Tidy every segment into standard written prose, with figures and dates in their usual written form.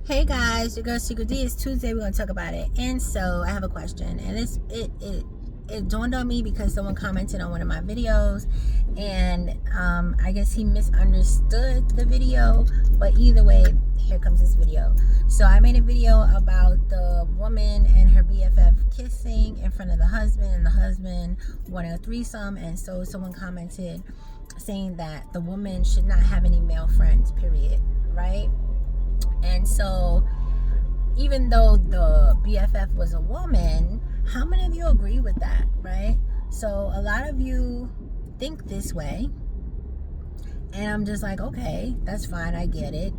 Hey guys, your girl Secret D. It's Tuesday. We're gonna talk about it. And so I have a question, and it dawned on me because someone commented on one of my videos, and I guess he misunderstood the video. But either way, here comes this video. So I made a video about the woman and her BFF kissing in front of the husband, and the husband wanting a threesome. And so someone commented saying that the woman should not have any male friends. Period. Right? And so, even though the BFF was a woman, how many of you agree with that, right? So, a lot of you think this way, and I'm just like, okay, that's fine, I get it.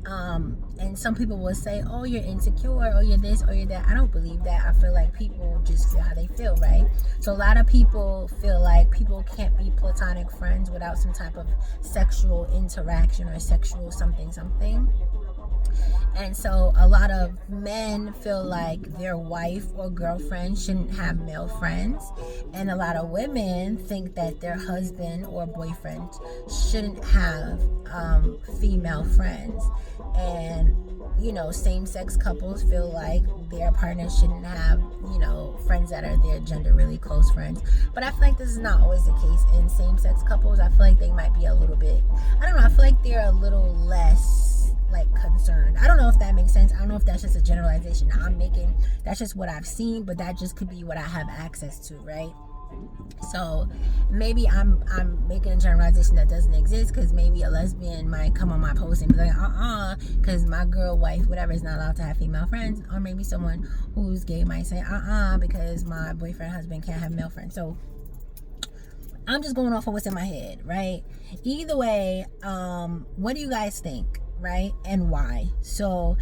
And some people will say, oh, you're insecure, or you're this, or you're that. I don't believe that. I feel like people just feel how they feel, right? So, a lot of people feel like people can't be platonic friends without some type of sexual interaction or sexual something. And so a lot of men feel like their wife or girlfriend shouldn't have male friends. And a lot of women think that their husband or boyfriend shouldn't have female friends. And, you know, same-sex couples feel like their partners shouldn't have, you know, friends that are their gender really close friends. But I feel like this is not always the case in same-sex couples. I feel like they might be a little bit, I don't know, I feel like they're a little less like concerned. I don't know if that makes sense. I don't know if that's just a generalization I'm making. That's just what I've seen, but that just could be what I have access to, right? So maybe I'm making a generalization that doesn't exist, because maybe a lesbian might come on my post and be like, because my girl, wife, whatever, is not allowed to have female friends. Or maybe someone who's gay might say, because my boyfriend, husband can't have male friends. So I'm just going off of what's in my head, right? Either way, what do you guys think? Right? And why? So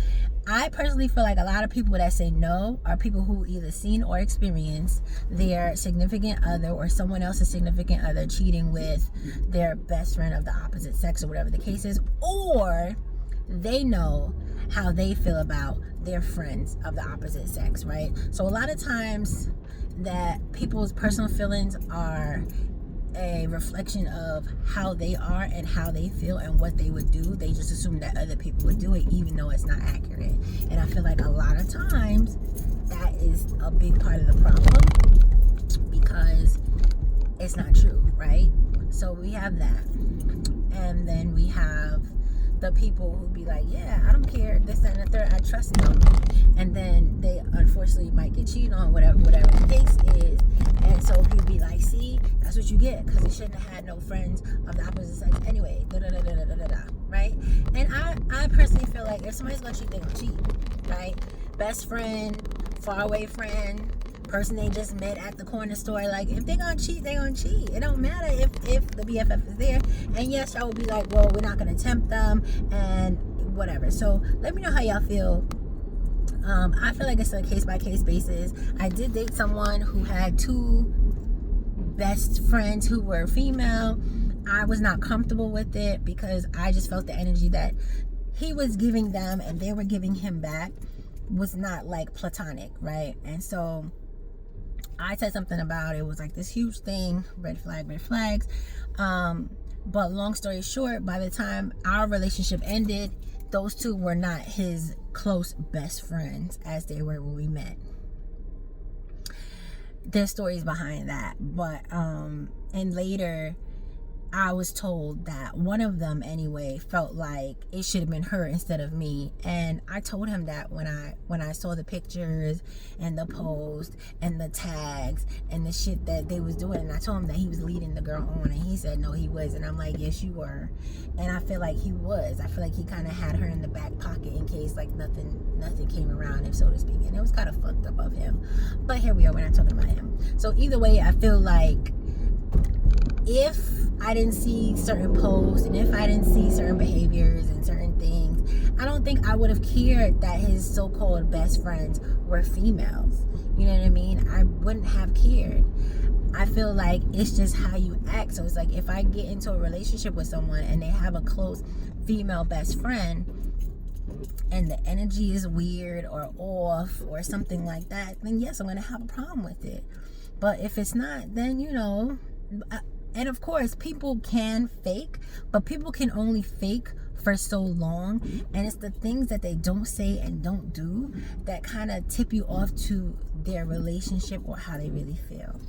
I personally feel like a lot of people that say no are people who either seen or experienced their significant other or someone else's significant other cheating with their best friend of the opposite sex, or whatever the case is, or they know how they feel about their friends of the opposite sex, right? So a lot of times that people's personal feelings are a reflection of how they are and how they feel and what they would do. They just assume that other people would do it, even though it's not accurate. And I feel like a lot of times that is a big part of the problem, because it's not true, right? So we have that. And then we have the people who be like, yeah, I don't care, this, that, and the third, I trust them. And then they unfortunately might get cheated on, whatever the case is. And so people be like, see, that's what you get, because you shouldn't have had no friends of the opposite sex anyway, right? And I personally feel like if somebody's gonna cheat, they're gonna cheat, right? Best friend, faraway friend, person they just met at the corner store, like, if they're gonna cheat, they're gonna cheat. It don't matter if the BFF is there. And yes, y'all will be like, well, we're not gonna tempt them and whatever. So let me know how y'all feel. I feel like it's a case-by-case basis. I did date someone who had two best friends who were female. I was not comfortable with it because I just felt the energy that he was giving them and they were giving him back was not like platonic, right? And so I said something about it was like this huge thing, red flags. But long story short, by the time our relationship ended, those two were not his close best friends as they were when we met. There's stories behind that, but and later I was told that one of them anyway felt like it should have been her instead of me. And I told him that when I saw the pictures and the post and the tags and the shit that they was doing, and I told him that he was leading the girl on, and he said no, he was. And I'm like, yes, you were. And I feel like he was. I feel like he kind of had her in the back pocket in case like nothing came around, if so to speak. And it was kind of fucked up of him, but here we are, we're not talking about him. So either way, I feel like if I didn't see certain posts and if I didn't see certain behaviors and certain things, I don't think I would have cared that his so-called best friends were females. You know what I mean? I wouldn't have cared. I feel like it's just how you act. So it's like if I get into a relationship with someone and they have a close female best friend and the energy is weird or off or something like that, then yes, I'm going to have a problem with it. But if it's not, then, you know, and of course, people can fake, but people can only fake for so long, and it's the things that they don't say and don't do that kind of tip you off to their relationship or how they really feel.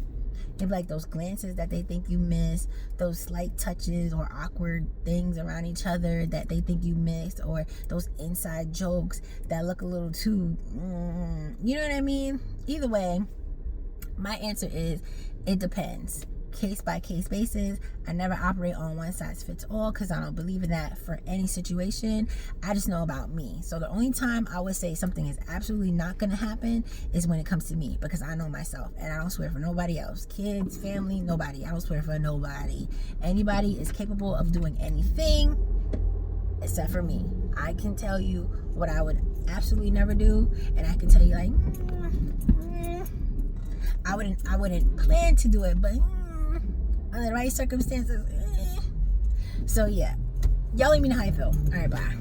Maybe like those glances that they think you miss, those slight touches or awkward things around each other that they think you missed, or those inside jokes that look a little too, you know what I mean? Either way, my answer is it depends. Case by case basis. I never operate on one size fits all because I don't believe in that for any situation. I just know about me. So the only time I would say something is absolutely not going to happen is when it comes to me, because I know myself and I don't swear for nobody else. Kids, family, nobody. I don't swear for nobody. Anybody is capable of doing anything except for me. I can tell you what I would absolutely never do, and I can tell you like I wouldn't plan to do it, but under the right circumstances. So yeah, y'all let me know how you feel. All right, bye.